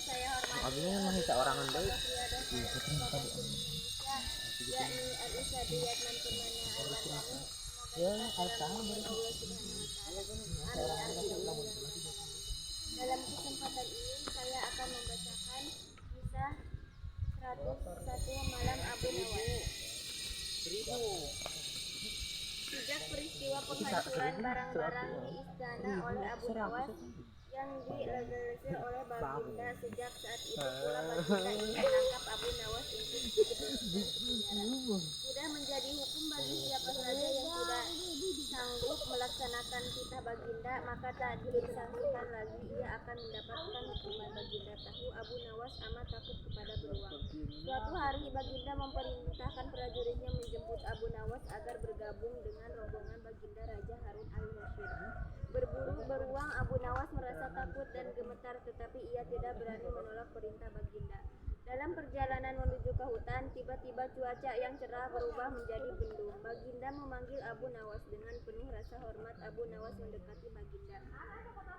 saya hormati Abinya masih seorangan baik. yakni Adi Sadi Yatman Permana Al-Bandani. Ya, alhamdulillah baru. Allah Subhanahu wa Ta'ala. Dalam kesempatan ini saya akan membacakan kisah 101 Malam Abu Nawas. Sejak peristiwa penghancuran barang-barang di istana oleh Abu Nawas yang dilegalisir oleh Baginda, sejak saat itu pula Baginda ingin menangkap Abu Nawas untuk dipenjara. Sudah menjadi hukum bagi siapa saja yang tidak sanggup melaksanakan titah Baginda, maka tak disangsikan lagi ia akan mendapatkan hukuman. Baginda tahu Abu Nawas amat takut kepada beruang. Suatu hari Baginda memerintahkan prajuritnya menjemput Abu Nawas agar bergabung dengan rombongan Baginda Raja Harun al-Rashid. Berburu beruang, Abu Nawas merasa takut dan gemetar, tetapi ia tidak berani menolak perintah Baginda. Dalam perjalanan menuju ke hutan, tiba-tiba cuaca yang cerah berubah menjadi mendung. Baginda memanggil Abu Nawas. Dengan penuh rasa hormat, Abu Nawas mendekati Baginda.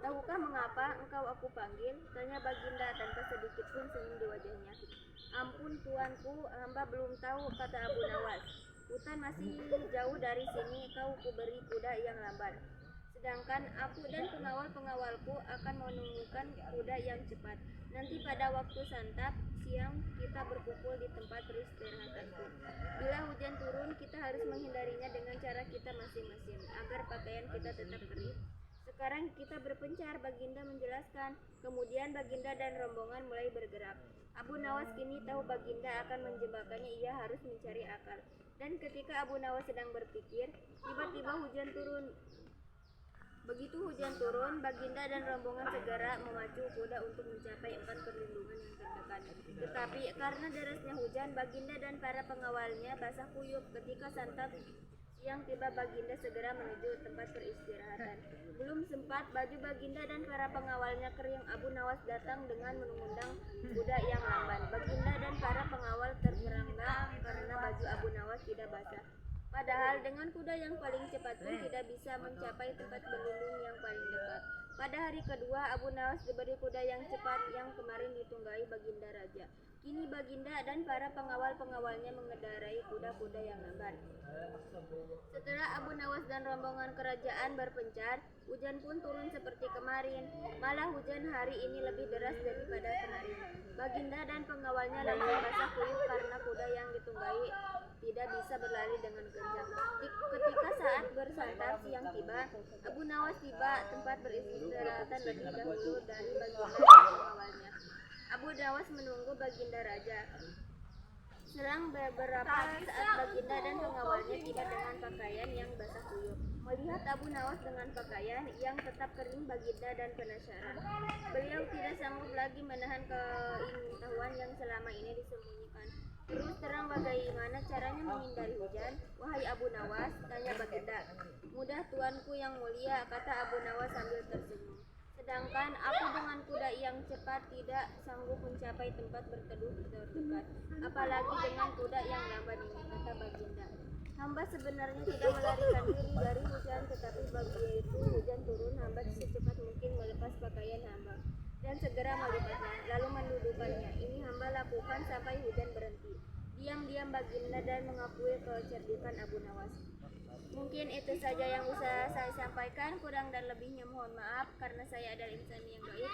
"Tahukah mengapa engkau aku panggil?" tanya Baginda tanpa sedikit pun senyum di wajahnya. "Ampun tuanku, hamba belum tahu," kata Abu Nawas. "Hutan masih jauh dari sini, kau kuberi kuda yang lambat. Sedangkan aku dan pengawal-pengawalku akan menemukan kuda yang cepat. Nanti pada waktu santap siang kita berkumpul di tempat peristirahatanku. Bila hujan turun, kita harus menghindarinya dengan cara kita masing-masing agar pakaian kita tetap kering. Sekarang kita berpencar," Baginda menjelaskan. Kemudian Baginda dan rombongan mulai bergerak. Abu Nawas kini tahu Baginda akan menjebakannya, ia harus mencari akal. Dan ketika Abu Nawas sedang berpikir, tiba-tiba hujan turun. Begitu hujan turun, Baginda dan rombongan segera memacu kuda untuk mencapai tempat perlindungan yang terdekat. Tetapi karena derasnya hujan, Baginda dan para pengawalnya basah kuyup. Ketika santap siang tiba, Baginda segera menuju tempat peristirahatan. Belum sempat baju Baginda dan para pengawalnya kering, Abu Nawas datang dengan mengundang kuda yang lamban. Baginda dan para pengawal terperangkap karena baju Abu Nawas tidak basah. Padahal dengan kuda yang paling cepat pun tidak bisa mencapai tempat berlindung yang paling dekat. Pada hari kedua, Abu Nawas diberi kuda yang cepat yang kemarin ditunggangi Baginda Raja. Kini Baginda dan para pengawal-pengawalnya mengendarai kuda-kuda yang lambat. Setelah Abu Nawas dan rombongan kerajaan berpencar, hujan pun turun seperti kemarin. Malah hujan hari ini lebih deras daripada kemarin. Baginda dan pengawalnya langsung basah kuyup karena kuda yang ditunggangi tidak bisa berlari dengan kencang. Ketika saat bersantap siang tiba, Abu Nawas tiba tempat beristirahatan lebih dahulu dari Baginda dan pengawalnya. Abu Nawas menunggu Baginda Raja. Selang beberapa saat Baginda dan pengawalnya tiba dengan pakaian yang basah kuyup. Melihat Abu Nawas dengan pakaian yang tetap kering, Baginda dan penasaran. Beliau tidak sanggup lagi menahan keingintahuan yang selama ini disembunyikan. "Terus terang bagaimana caranya menghindari hujan, wahai Abu Nawas?" tanya Baginda. "Mudah tuanku yang mulia," kata Abu Nawas sambil tersenyum. "Sedangkan aku dengan kuda yang cepat tidak sanggup mencapai tempat berteduh terdekat, apalagi dengan kuda yang lamban ini," kata Baginda. "Hamba sebenarnya tidak melarikan diri dari hujan, tetapi begitu hujan turun, hamba secepat mungkin melepas pakaian hamba dan segera melipatnya, lalu mendudukannya. Ini hamba lakukan sampai hujan berhenti." Diam-diam Baginda dan mengakui kecerdikan Abu Nawas. Mungkin itu saja yang bisa saya sampaikan, kurang dan lebihnya mohon maaf karena saya adalah insan yang baik.